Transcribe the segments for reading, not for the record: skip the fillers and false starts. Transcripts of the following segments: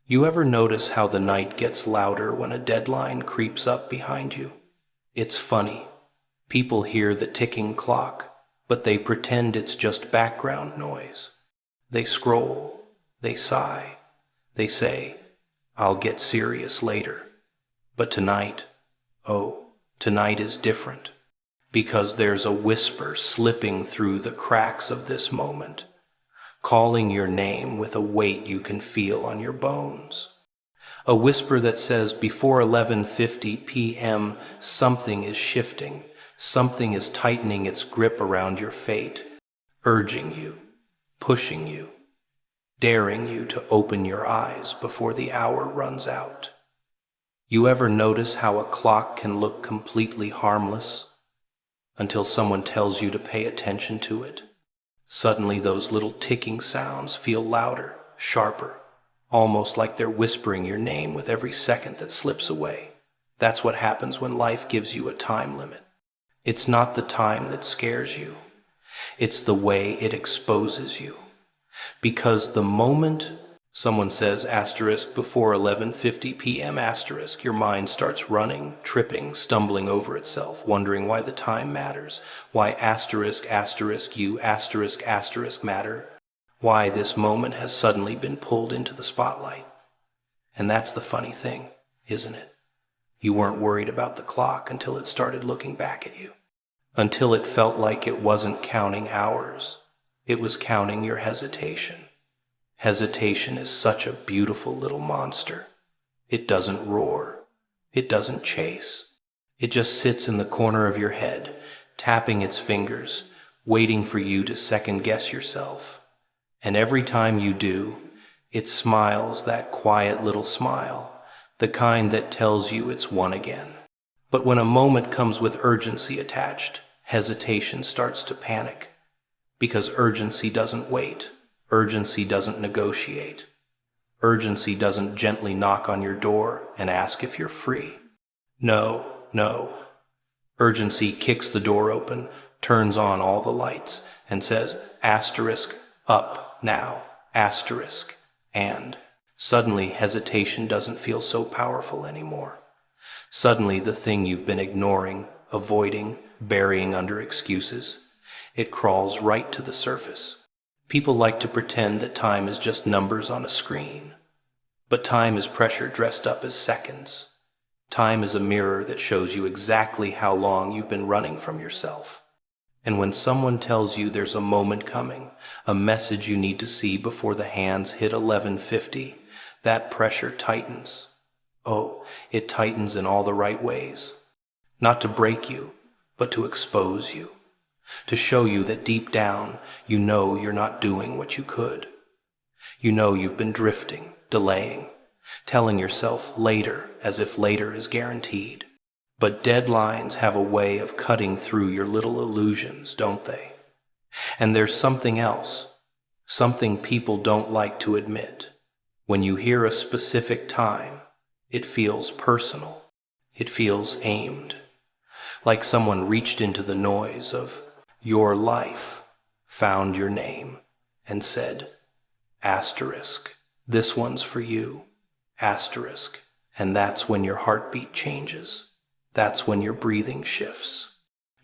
You ever notice how the night gets louder when a deadline creeps up behind you? It's funny. People hear the ticking clock, but they pretend it's just background noise. They scroll, they sigh, they say, "I'll get serious later." But tonight, oh, tonight is different, because there's a whisper slipping through the cracks of this moment, calling your name with a weight you can feel on your bones. A whisper that says before 11:50 p.m. something is shifting, something is tightening its grip around your fate, urging you, pushing you, daring you to open your eyes before the hour runs out. You ever notice how a clock can look completely harmless until someone tells you to pay attention to it? Suddenly those little ticking sounds feel louder, sharper, almost like they're whispering your name with every second that slips away. That's what happens when life gives you a time limit. It's not the time that scares you. It's the way it exposes you. Because the moment someone says asterisk before 11:50 p.m. asterisk, your mind starts running, tripping, stumbling over itself, wondering why the time matters, why asterisk asterisk you asterisk asterisk matter, why this moment has suddenly been pulled into the spotlight. And that's the funny thing, isn't it? You weren't worried about the clock until it started looking back at you, until it felt like it wasn't counting hours. It was counting your hesitation. Hesitation is such a beautiful little monster. It doesn't roar. It doesn't chase. It just sits in the corner of your head, tapping its fingers, waiting for you to second-guess yourself. And every time you do, it smiles that quiet little smile, the kind that tells you it's won again. But when a moment comes with urgency attached, hesitation starts to panic. Because urgency doesn't wait. Urgency doesn't negotiate. Urgency doesn't gently knock on your door and ask if you're free. No. Urgency kicks the door open, turns on all the lights, and says, asterisk, up, now, asterisk, and. Suddenly, hesitation doesn't feel so powerful anymore. Suddenly, the thing you've been ignoring, avoiding, burying under excuses, it crawls right to the surface. People like to pretend that time is just numbers on a screen. But time is pressure dressed up as seconds. Time is a mirror that shows you exactly how long you've been running from yourself. And when someone tells you there's a moment coming, a message you need to see before the hands hit 11:50, that pressure tightens. Oh, it tightens in all the right ways. Not to break you, but to expose you. To show you that deep down, you know you're not doing what you could. You know you've been drifting, delaying, telling yourself later as if later is guaranteed. But deadlines have a way of cutting through your little illusions, don't they? And there's something else, something people don't like to admit. When you hear a specific time, it feels personal. It feels aimed. Like someone reached into the noise of your life, found your name, and said, asterisk, this one's for you, asterisk. And that's when your heartbeat changes. That's when your breathing shifts.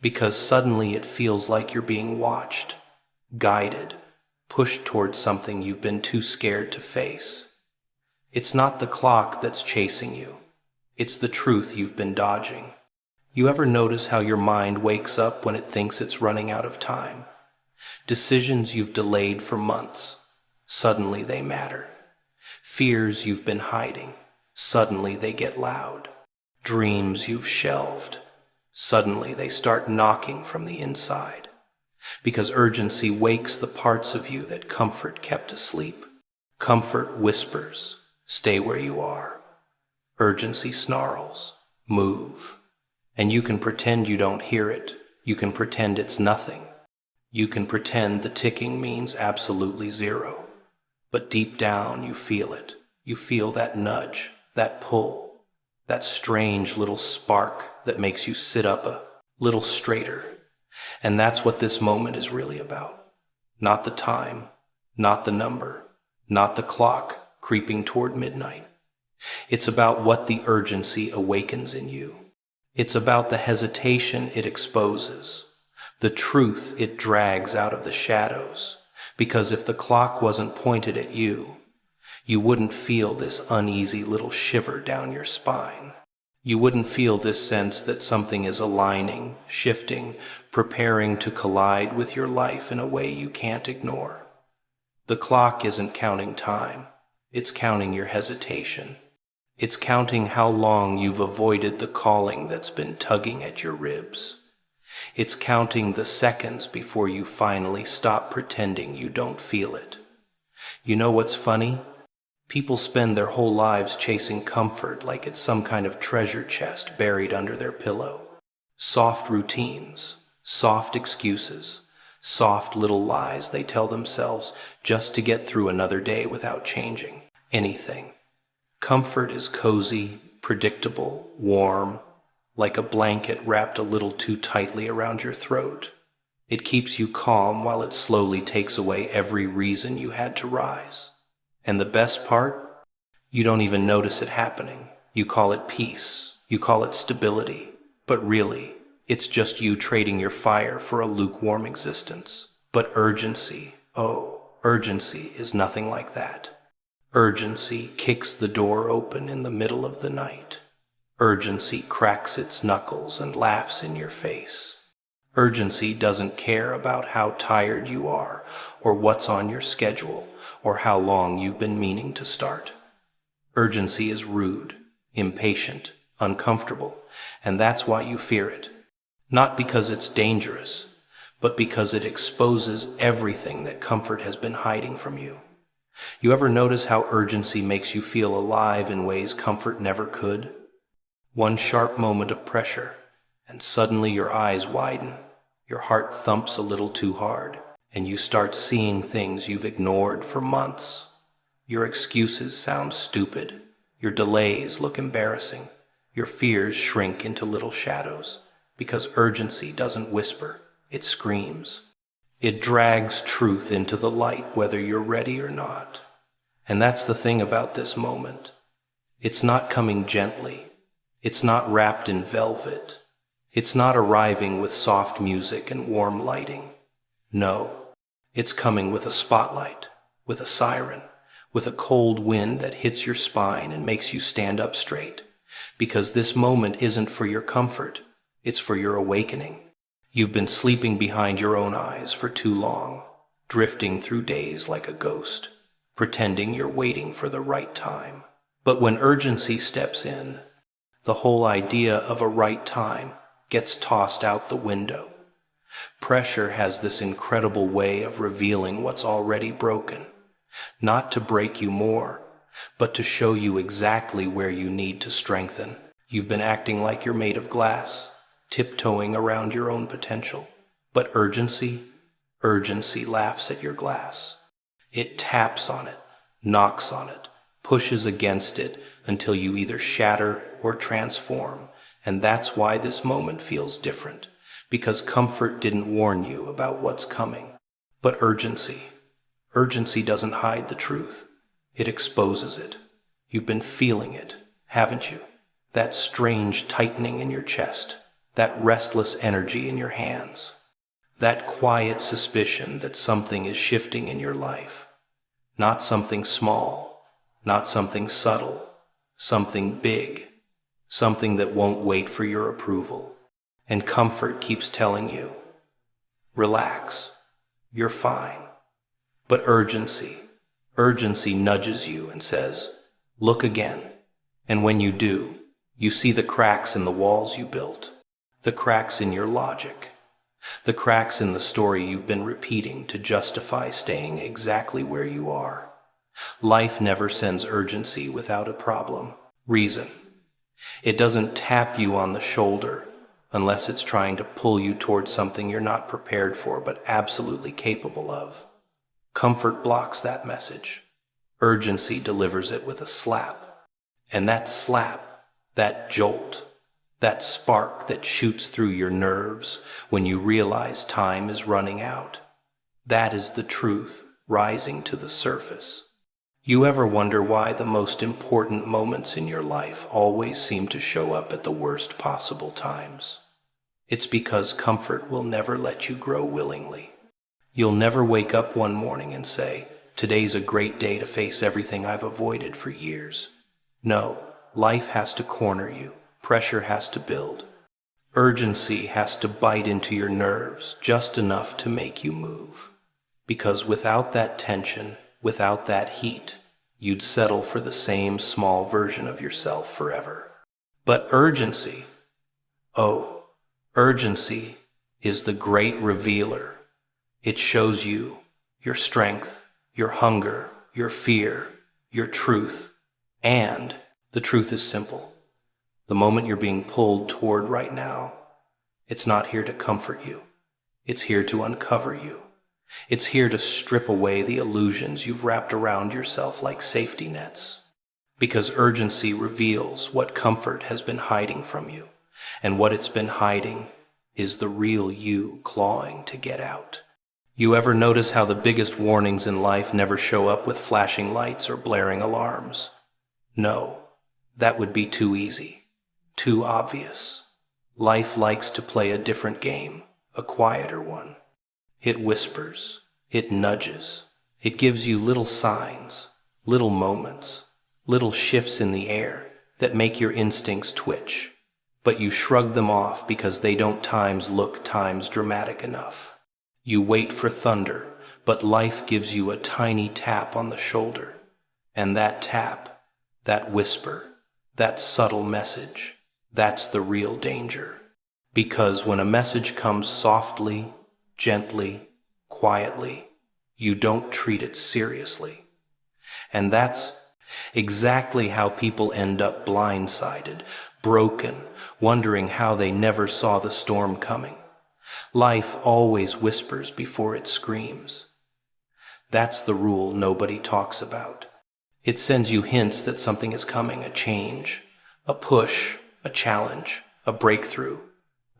Because suddenly it feels like you're being watched, guided, pushed towards something you've been too scared to face. It's not the clock that's chasing you. It's the truth you've been dodging. You ever notice how your mind wakes up when it thinks it's running out of time? Decisions you've delayed for months, suddenly they matter. Fears you've been hiding, suddenly they get loud. Dreams you've shelved, suddenly they start knocking from the inside. Because urgency wakes the parts of you that comfort kept asleep. Comfort whispers, stay where you are. Urgency snarls, move. And you can pretend you don't hear it. You can pretend it's nothing. You can pretend the ticking means absolutely zero. But deep down you feel it. You feel that nudge, that pull, that strange little spark that makes you sit up a little straighter. And that's what this moment is really about. Not the time, not the number, not the clock, creeping toward midnight. It's about what the urgency awakens in you. It's about the hesitation it exposes, the truth it drags out of the shadows. Because if the clock wasn't pointed at you, you wouldn't feel this uneasy little shiver down your spine. You wouldn't feel this sense that something is aligning, shifting, preparing to collide with your life in a way you can't ignore. The clock isn't counting time. It's counting your hesitation. It's counting how long you've avoided the calling that's been tugging at your ribs. It's counting the seconds before you finally stop pretending you don't feel it. You know what's funny? People spend their whole lives chasing comfort like it's some kind of treasure chest buried under their pillow. Soft routines, soft excuses, soft little lies they tell themselves just to get through another day without changing anything. Comfort is cozy, predictable, warm, like a blanket wrapped a little too tightly around your throat. It keeps you calm while it slowly takes away every reason you had to rise. And the best part? You don't even notice it happening. You call it peace. You call it stability. But really, it's just you trading your fire for a lukewarm existence. But urgency, urgency is nothing like that. Urgency kicks the door open in the middle of the night. Urgency cracks its knuckles and laughs in your face. Urgency doesn't care about how tired you are, or what's on your schedule, or how long you've been meaning to start. Urgency is rude, impatient, uncomfortable, and that's why you fear it. Not because it's dangerous, but because it exposes everything that comfort has been hiding from you. You ever notice how urgency makes you feel alive in ways comfort never could? One sharp moment of pressure, and suddenly your eyes widen, your heart thumps a little too hard, and you start seeing things you've ignored for months. Your excuses sound stupid, your delays look embarrassing, your fears shrink into little shadows, because urgency doesn't whisper, it screams. It drags truth into the light whether you're ready or not. And that's the thing about this moment. It's not coming gently. It's not wrapped in velvet. It's not arriving with soft music and warm lighting. No, it's coming with a spotlight, with a siren, with a cold wind that hits your spine and makes you stand up straight. Because this moment isn't for your comfort, it's for your awakening. You've been sleeping behind your own eyes for too long, drifting through days like a ghost, pretending you're waiting for the right time. But when urgency steps in, the whole idea of a right time gets tossed out the window. Pressure has this incredible way of revealing what's already broken, not to break you more, but to show you exactly where you need to strengthen. You've been acting like you're made of glass, tiptoeing around your own potential. But urgency laughs at your glass. It taps on it, knocks on it, pushes against it until you either shatter or transform. And that's why this moment feels different, because comfort didn't warn you about what's coming. But urgency doesn't hide the truth. It exposes it. You've been feeling it, haven't you? That strange tightening in your chest, that restless energy in your hands, that quiet suspicion that something is shifting in your life. Not something small, not something subtle, something big, something that won't wait for your approval. And comfort keeps telling you, relax, you're fine. But urgency nudges you and says, look again. And when you do, you see the cracks in the walls you built, the cracks in your logic, the cracks in the story you've been repeating to justify staying exactly where you are. Life never sends urgency without a problem. Reason. It doesn't tap you on the shoulder unless it's trying to pull you towards something you're not prepared for but absolutely capable of. Comfort blocks that message. Urgency delivers it with a slap. And that slap, that jolt, that spark that shoots through your nerves when you realize time is running out, that is the truth rising to the surface. You ever wonder why the most important moments in your life always seem to show up at the worst possible times? It's because comfort will never let you grow willingly. You'll never wake up one morning and say, "Today's a great day to face everything I've avoided for years." No, life has to corner you, pressure has to build. Urgency has to bite into your nerves just enough to make you move. Because without that tension, without that heat, you'd settle for the same small version of yourself forever. But urgency, oh, urgency is the great revealer. It shows you your strength, your hunger, your fear, your truth. And the truth is simple. The moment you're being pulled toward right now, it's not here to comfort you. It's here to uncover you. It's here to strip away the illusions you've wrapped around yourself like safety nets. Because urgency reveals what comfort has been hiding from you, and what it's been hiding is the real you clawing to get out. You ever notice how the biggest warnings in life never show up with flashing lights or blaring alarms? No, that would be too easy, too obvious. Life likes to play a different game, a quieter one. It whispers, it nudges, it gives you little signs, little moments, little shifts in the air that make your instincts twitch. But you shrug them off because they don't look dramatic enough. You wait for thunder, but life gives you a tiny tap on the shoulder. And that tap, that whisper, that subtle message, that's the real danger. Because when a message comes softly, gently, quietly, you don't treat it seriously. And that's exactly how people end up blindsided, broken, wondering how they never saw the storm coming. Life always whispers before it screams. That's the rule nobody talks about. It sends you hints that something is coming, a change, a push, a challenge, a breakthrough,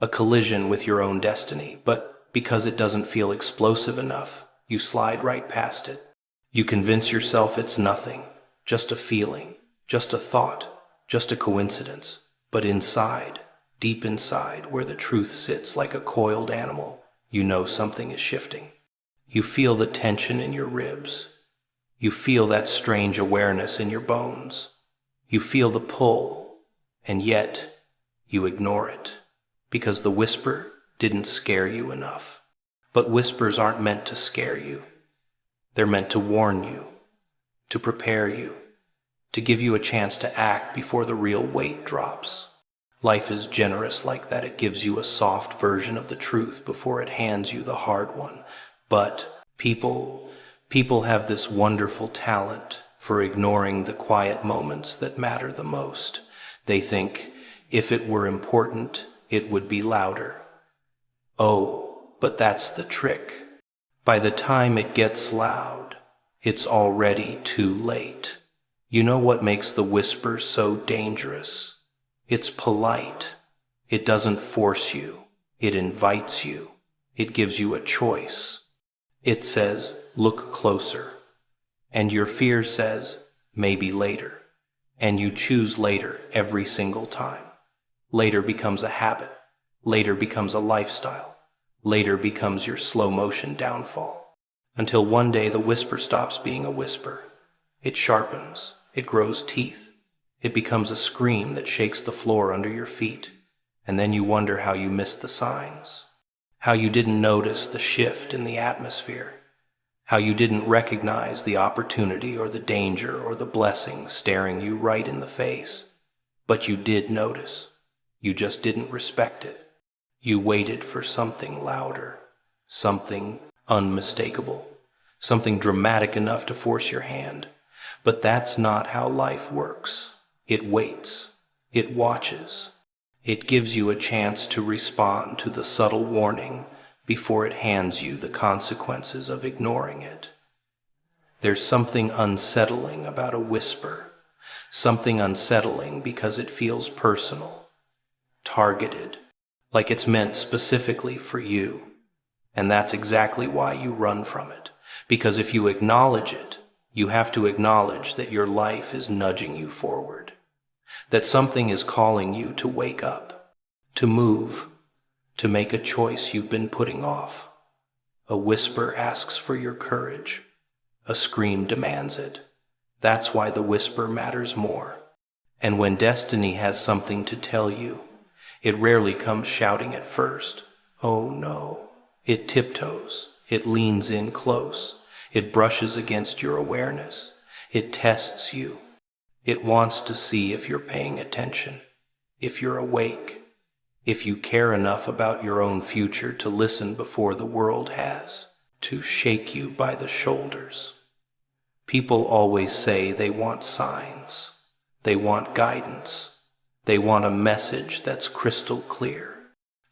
a collision with your own destiny. But because it doesn't feel explosive enough, you slide right past it. You convince yourself it's nothing, just a feeling, just a thought, just a coincidence. But inside, deep inside, where the truth sits like a coiled animal, you know something is shifting. You feel the tension in your ribs. You feel that strange awareness in your bones. You feel the pull, and yet you ignore it, because the whisper didn't scare you enough. But whispers aren't meant to scare you. They're meant to warn you, to prepare you, to give you a chance to act before the real weight drops. Life is generous like that. It gives you a soft version of the truth before it hands you the hard one. But people have this wonderful talent for ignoring the quiet moments that matter the most. They think if it were important, it would be louder. Oh, but that's the trick. By the time it gets loud, it's already too late. You know what makes the whisper so dangerous? It's polite. It doesn't force you. It invites you. It gives you a choice. It says, look closer. And your fear says, maybe later. And you choose later every single time. Later becomes a habit. Later becomes a lifestyle. Later becomes your slow motion downfall. Until one day the whisper stops being a whisper. It sharpens. It grows teeth. It becomes a scream that shakes the floor under your feet. And then you wonder how you missed the signs. How you didn't notice the shift in the atmosphere. How you didn't recognize the opportunity or the danger or the blessing staring you right in the face. But you did notice. You just didn't respect it. You waited for something louder, something unmistakable, something dramatic enough to force your hand. But that's not how life works. It waits. It watches. It gives you a chance to respond to the subtle warning before it hands you the consequences of ignoring it. There's something unsettling about a whisper, something unsettling because it feels personal, targeted, like it's meant specifically for you. And that's exactly why you run from it, because if you acknowledge it, You have to acknowledge that your life is nudging you forward, that something is calling you to wake up, to move, to make a choice you've been putting off. A whisper asks for your courage. A scream demands it. That's why the whisper matters more. And when destiny has something to tell you, it rarely comes shouting at first. Oh no. It tiptoes. It leans in close. It brushes against your awareness. It tests you. It wants to see if you're paying attention, if you're awake, if you care enough about your own future to listen before the world has, to shake you by the shoulders. People always say they want signs, they want guidance, they want a message that's crystal clear.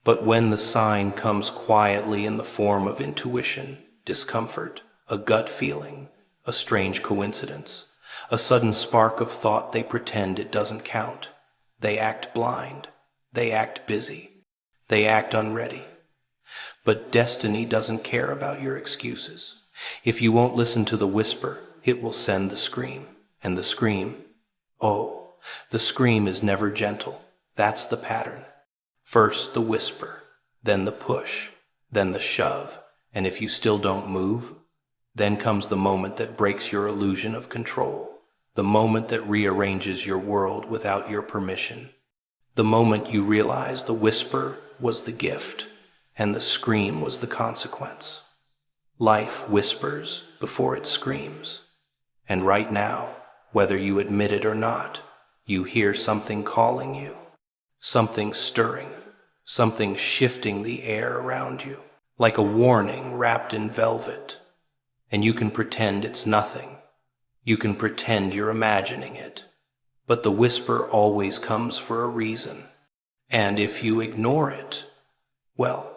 But when the sign comes quietly in the form of intuition, discomfort, a gut feeling, a strange coincidence, a sudden spark of thought, they pretend it doesn't count. They act blind. They act busy. They act unready. But destiny doesn't care about your excuses. If you won't listen to the whisper, it will send the scream. And the scream, oh, the scream is never gentle. That's the pattern. First the whisper, then the push, then the shove. And if you still don't move, then comes the moment that breaks your illusion of control, the moment that rearranges your world without your permission, the moment you realize the whisper was the gift and the scream was the consequence. Life whispers before it screams. And right now, whether you admit it or not, you hear something calling you, something stirring, something shifting the air around you, like a warning wrapped in velvet. And you can pretend it's nothing. You can pretend you're imagining it. But the whisper always comes for a reason. And if you ignore it, well,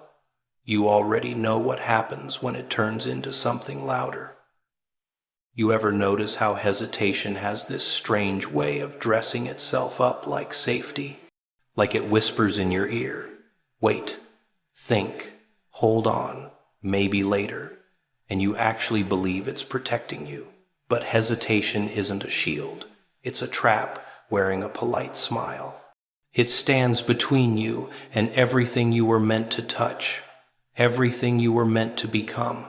you already know what happens when it turns into something louder. You ever notice how hesitation has this strange way of dressing itself up like safety? Like it whispers in your ear, wait, think, hold on, maybe later. And you actually believe it's protecting you. But hesitation isn't a shield. It's a trap wearing a polite smile. It stands between you and everything you were meant to touch, everything you were meant to become.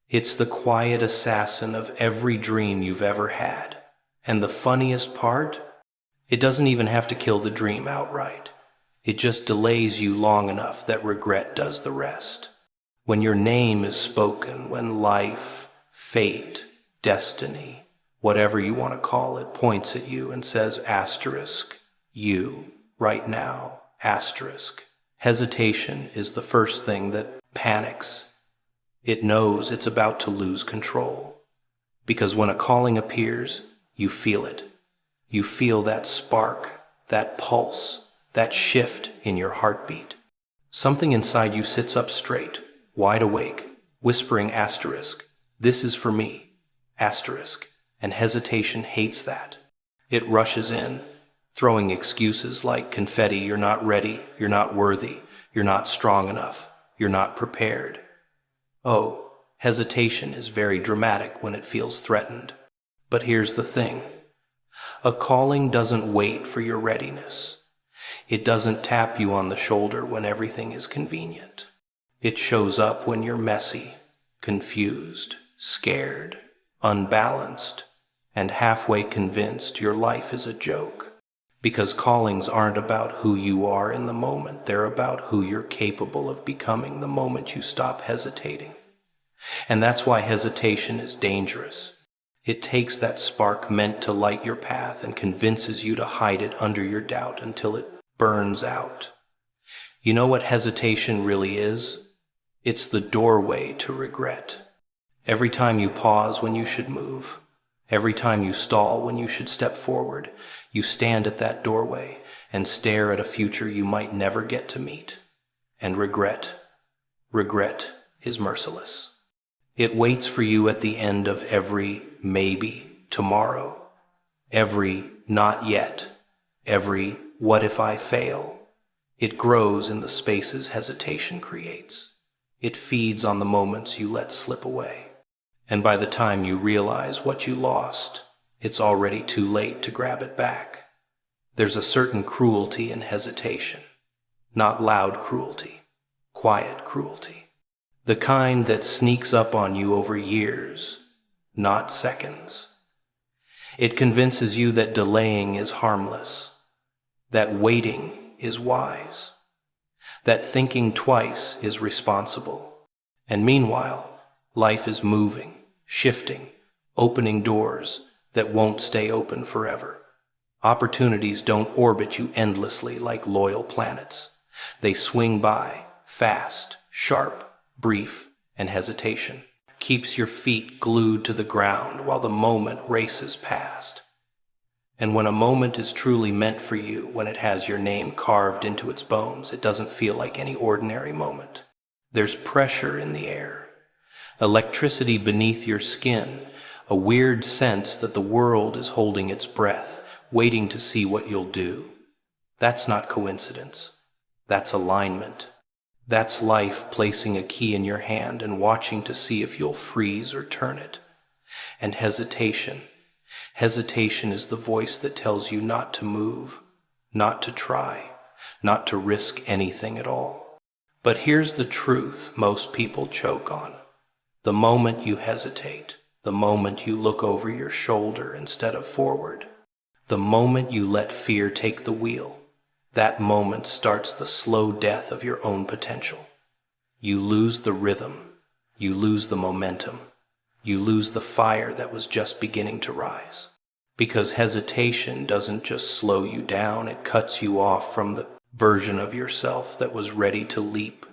It's the quiet assassin of every dream you've ever had. And the funniest part? It doesn't even have to kill the dream outright. It just delays you long enough that regret does the rest. When your name is spoken, when life, fate, destiny, whatever you want to call it, points at you and says asterisk, you, right now, asterisk. Hesitation is the first thing that panics. It knows it's about to lose control. Because when a calling appears, you feel it. You feel that spark, that pulse, that shift in your heartbeat. Something inside you sits up straight, wide awake, whispering asterisk, this is for me, asterisk, and hesitation hates that. It rushes in, throwing excuses like confetti, you're not ready, you're not worthy, you're not strong enough, you're not prepared. Oh, hesitation is very dramatic when it feels threatened. But here's the thing. A calling doesn't wait for your readiness. It doesn't tap you on the shoulder when everything is convenient. It shows up when you're messy, confused, scared, unbalanced, and halfway convinced your life is a joke. Because callings aren't about who you are in the moment, they're about who you're capable of becoming the moment you stop hesitating. And that's why hesitation is dangerous. It takes that spark meant to light your path and convinces you to hide it under your doubt until it burns out. You know what hesitation really is? It's the doorway to regret. Every time you pause when you should move, every time you stall when you should step forward, you stand at that doorway and stare at a future you might never get to meet. And regret is merciless. It waits for you at the end of every maybe tomorrow, every not yet, every what if I fail. It grows in the spaces hesitation creates. It feeds on the moments you let slip away. And by the time you realize what you lost, it's already too late to grab it back. There's a certain cruelty in hesitation. Not loud cruelty, quiet cruelty. The kind that sneaks up on you over years, not seconds. It convinces you that delaying is harmless, that waiting is wise, that thinking twice is responsible. And meanwhile, life is moving, shifting, opening doors that won't stay open forever. Opportunities don't orbit you endlessly like loyal planets. They swing by, fast, sharp, brief, and hesitation keeps your feet glued to the ground while the moment races past. And when a moment is truly meant for you, when it has your name carved into its bones, it doesn't feel like any ordinary moment. There's pressure in the air, electricity beneath your skin, a weird sense that the world is holding its breath, waiting to see what you'll do. That's not coincidence. That's alignment. That's life placing a key in your hand and watching to see if you'll freeze or turn it. And hesitation. Hesitation is the voice that tells you not to move, not to try, not to risk anything at all. But here's the truth most people choke on. The moment you hesitate, the moment you look over your shoulder instead of forward, the moment you let fear take the wheel, that moment starts the slow death of your own potential. You lose the rhythm, you lose the momentum, you lose the fire that was just beginning to rise. Because hesitation doesn't just slow you down, it cuts you off from the version of yourself that was ready to leap.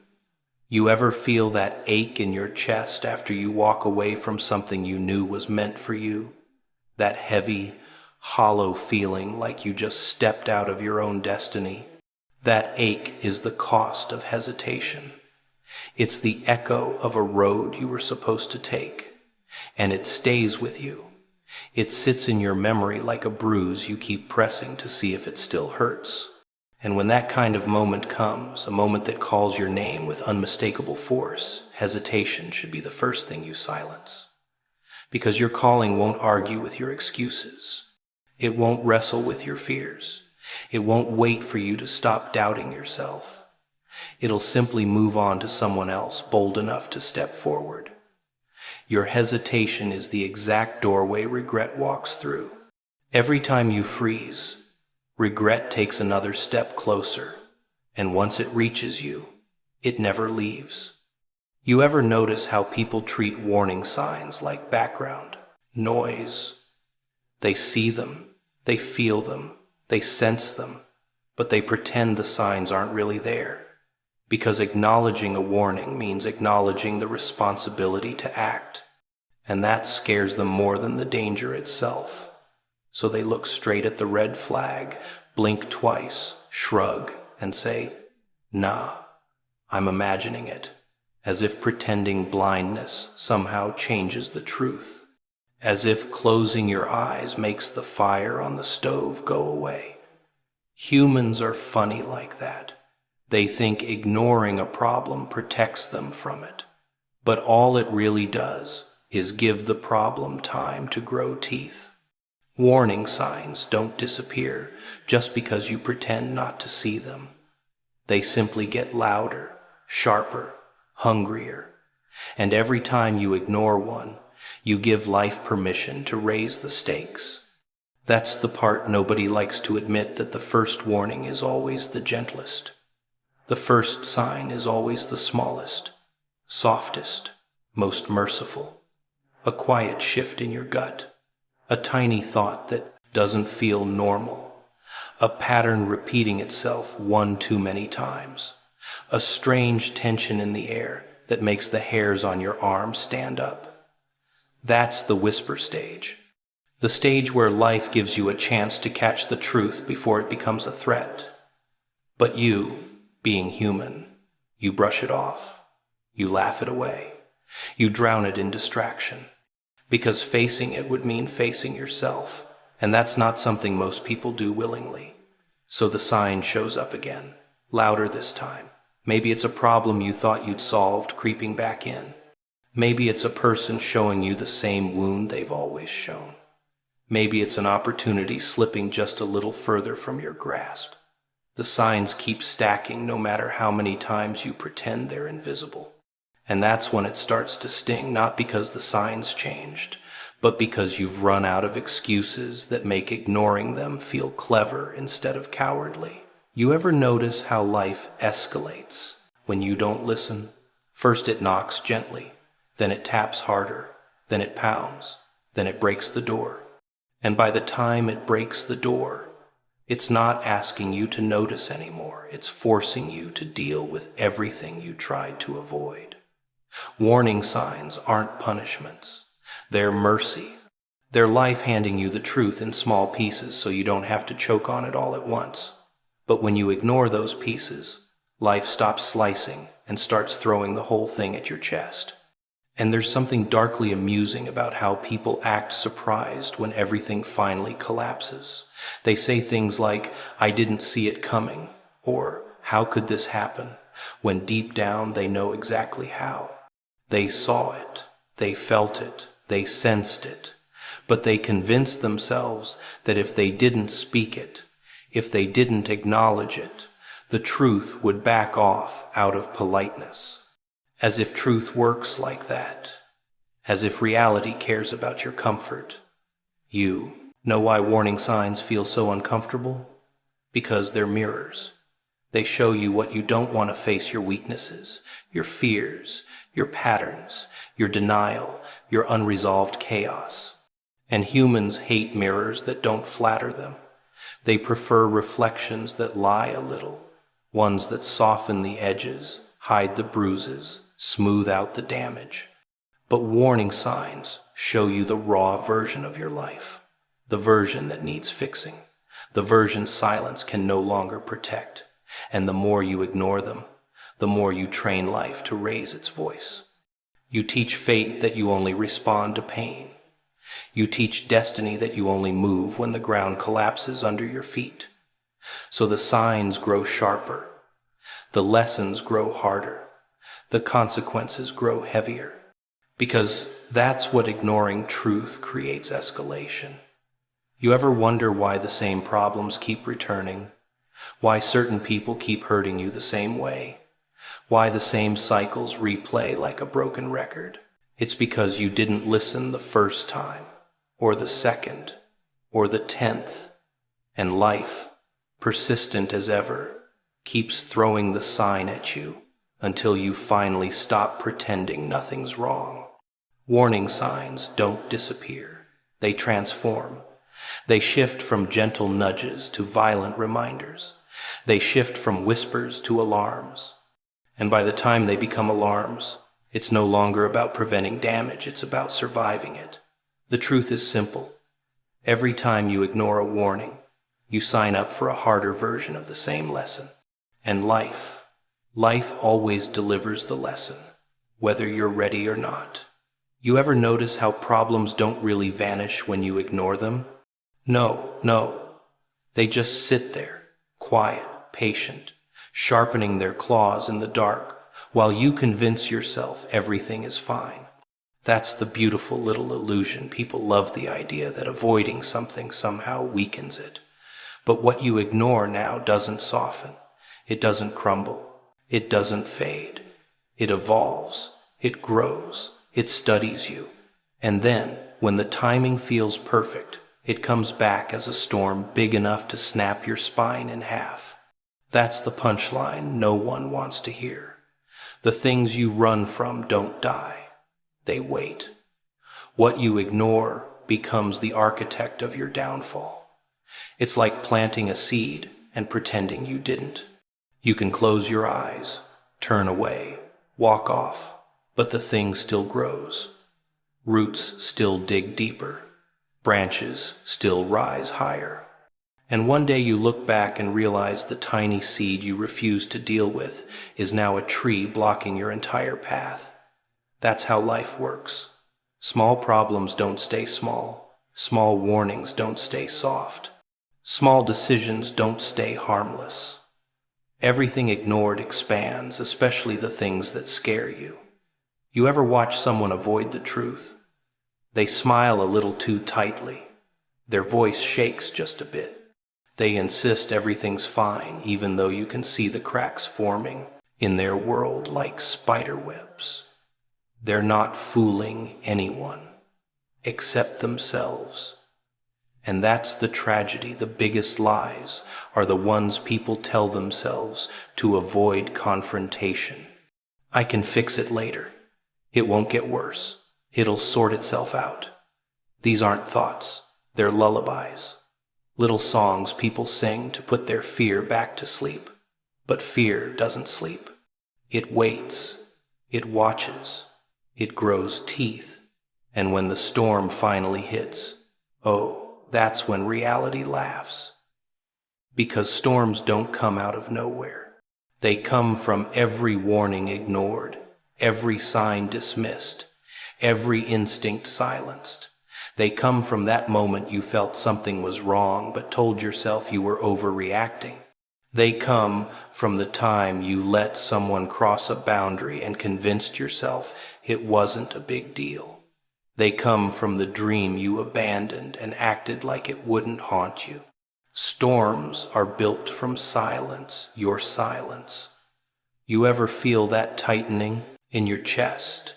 You ever feel that ache in your chest after you walk away from something you knew was meant for you? That heavy, hollow feeling like you just stepped out of your own destiny. That ache is the cost of hesitation. It's the echo of a road you were supposed to take, and it stays with you. It sits in your memory like a bruise you keep pressing to see if it still hurts. And when that kind of moment comes, a moment that calls your name with unmistakable force, hesitation should be the first thing you silence. Because your calling won't argue with your excuses. It won't wrestle with your fears. It won't wait for you to stop doubting yourself. It'll simply move on to someone else bold enough to step forward. Your hesitation is the exact doorway regret walks through. Every time you freeze, regret takes another step closer, and once it reaches you, it never leaves. You ever notice how people treat warning signs like background noise? They see them. They feel them, they sense them, but they pretend the signs aren't really there, because acknowledging a warning means acknowledging the responsibility to act, and that scares them more than the danger itself. So they look straight at the red flag, blink twice, shrug, and say, "Nah, I'm imagining it," as if pretending blindness somehow changes the truth. As if closing your eyes makes the fire on the stove go away. Humans are funny like that. They think ignoring a problem protects them from it. But all it really does is give the problem time to grow teeth. Warning signs don't disappear just because you pretend not to see them. They simply get louder, sharper, hungrier. And every time you ignore one, you give life permission to raise the stakes. That's the part nobody likes to admit, that the first warning is always the gentlest. The first sign is always the smallest, softest, most merciful. A quiet shift in your gut, a tiny thought that doesn't feel normal, a pattern repeating itself one too many times, a strange tension in the air that makes the hairs on your arm stand up. That's the whisper stage. The stage where life gives you a chance to catch the truth before it becomes a threat. But you, being human, you brush it off. You laugh it away. You drown it in distraction. Because facing it would mean facing yourself, and that's not something most people do willingly. So the sign shows up again, louder this time. Maybe it's a problem you thought you'd solved creeping back in. Maybe it's a person showing you the same wound they've always shown. Maybe it's an opportunity slipping just a little further from your grasp. The signs keep stacking no matter how many times you pretend they're invisible. And that's when it starts to sting, not because the signs changed, but because you've run out of excuses that make ignoring them feel clever instead of cowardly. You ever notice how life escalates when you don't listen? First it knocks gently, then it taps harder, then it pounds, then it breaks the door. And by the time it breaks the door, it's not asking you to notice anymore. It's forcing you to deal with everything you tried to avoid. Warning signs aren't punishments. They're mercy. They're life handing you the truth in small pieces so you don't have to choke on it all at once. But when you ignore those pieces, life stops slicing and starts throwing the whole thing at your chest. And there's something darkly amusing about how people act surprised when everything finally collapses. They say things like, "I didn't see it coming," or "How could this happen?" when deep down they know exactly how. They saw it, they felt it, they sensed it, but they convinced themselves that if they didn't speak it, if they didn't acknowledge it, the truth would back off out of politeness. As if truth works like that. As if reality cares about your comfort. You know why warning signs feel so uncomfortable? Because they're mirrors. They show you what you don't want to face: your weaknesses, your fears, your patterns, your denial, your unresolved chaos. And humans hate mirrors that don't flatter them. They prefer reflections that lie a little, ones that soften the edges, hide the bruises, smooth out the damage. But warning signs show you the raw version of your life, the version that needs fixing, the version silence can no longer protect. And the more you ignore them, the more you train life to raise its voice. You teach fate that you only respond to pain. You teach destiny that you only move when the ground collapses under your feet. So the signs grow sharper, the lessons grow harder, the consequences grow heavier, because that's what ignoring truth creates: escalation. You ever wonder why the same problems keep returning? Why certain people keep hurting you the same way? Why the same cycles replay like a broken record? It's because you didn't listen the first time, or the second, or the 10th, and life, persistent as ever, keeps throwing the sign at you until you finally stop pretending nothing's wrong. Warning signs don't disappear. They transform. They shift from gentle nudges to violent reminders. They shift from whispers to alarms. And by the time they become alarms, it's no longer about preventing damage, it's about surviving it. The truth is simple. Every time you ignore a warning, you sign up for a harder version of the same lesson. And life always delivers the lesson, whether you're ready or not. You ever notice how problems don't really vanish when you ignore them? No. They just sit there, quiet, patient, sharpening their claws in the dark, while you convince yourself everything is fine. That's the beautiful little illusion. People love the idea that avoiding something somehow weakens it. But what you ignore now doesn't soften. It doesn't crumble. It doesn't fade. It evolves. It grows. It studies you. And then, when the timing feels perfect, it comes back as a storm big enough to snap your spine in half. That's the punchline no one wants to hear. The things you run from don't die. They wait. What you ignore becomes the architect of your downfall. It's like planting a seed and pretending you didn't. You can close your eyes, turn away, walk off, but the thing still grows. Roots still dig deeper. Branches still rise higher. And one day you look back and realize the tiny seed you refused to deal with is now a tree blocking your entire path. That's how life works. Small problems don't stay small. Small warnings don't stay soft. Small decisions don't stay harmless. Everything ignored expands, especially the things that scare you. You ever watch someone avoid the truth? They smile a little too tightly. Their voice shakes just a bit. They insist everything's fine, even though you can see the cracks forming in their world like spider webs. They're not fooling anyone except themselves. And that's the tragedy. The biggest lies are the ones people tell themselves to avoid confrontation. I can fix it later. It won't get worse. It'll sort itself out. These aren't thoughts. They're lullabies. Little songs people sing to put their fear back to sleep. But fear doesn't sleep. It waits. It watches. It grows teeth. And when the storm finally hits, oh, that's when reality laughs. Because storms don't come out of nowhere. They come from every warning ignored, every sign dismissed, every instinct silenced. They come from that moment you felt something was wrong but told yourself you were overreacting. They come from the time you let someone cross a boundary and convinced yourself it wasn't a big deal. They come from the dream you abandoned and acted like it wouldn't haunt you. Storms are built from silence, your silence. You ever feel that tightening in your chest,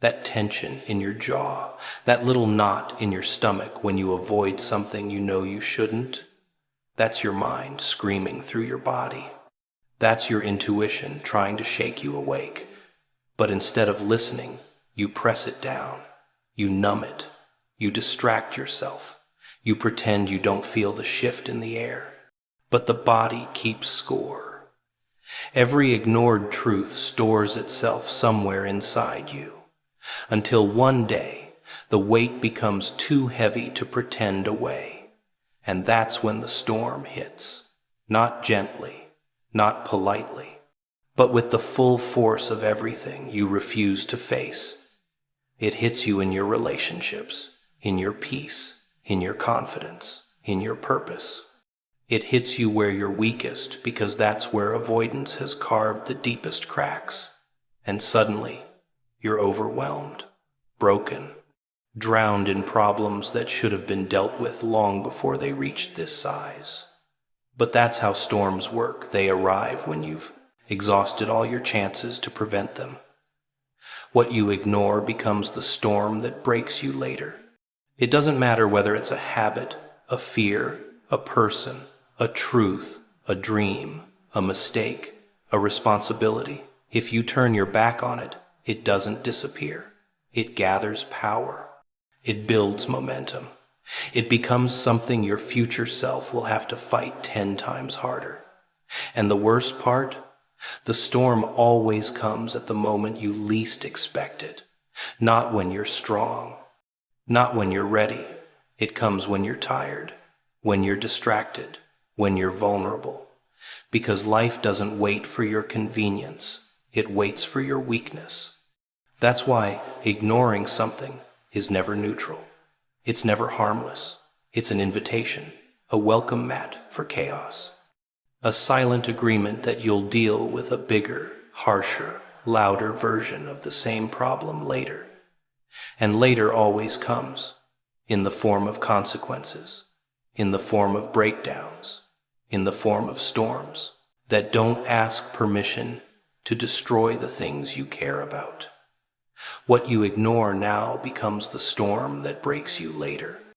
that tension in your jaw, that little knot in your stomach when you avoid something you know you shouldn't? That's your mind screaming through your body. That's your intuition trying to shake you awake. But instead of listening, you press it down. You numb it. You distract yourself. You pretend you don't feel the shift in the air. But the body keeps score. Every ignored truth stores itself somewhere inside you, until one day the weight becomes too heavy to pretend away. And that's when the storm hits. Not gently, not politely, but with the full force of everything you refuse to face. It hits you in your relationships, in your peace, in your confidence, in your purpose. It hits you where you're weakest because that's where avoidance has carved the deepest cracks. And suddenly, you're overwhelmed, broken, drowned in problems that should have been dealt with long before they reached this size. But that's how storms work. They arrive when you've exhausted all your chances to prevent them. What you ignore becomes the storm that breaks you later. It doesn't matter whether it's a habit, a fear, a person, a truth, a dream, a mistake, a responsibility. If you turn your back on it, it doesn't disappear. It gathers power. It builds momentum. It becomes something your future self will have to fight 10 times harder. And the worst part? The storm always comes at the moment you least expect it. Not when you're strong. Not when you're ready. It comes when you're tired, when you're distracted, when you're vulnerable. Because life doesn't wait for your convenience. It waits for your weakness. That's why ignoring something is never neutral. It's never harmless. It's an invitation, a welcome mat for chaos. A silent agreement that you'll deal with a bigger, harsher, louder version of the same problem later. And later always comes, in the form of consequences, in the form of breakdowns, in the form of storms that don't ask permission to destroy the things you care about. What you ignore now becomes the storm that breaks you later.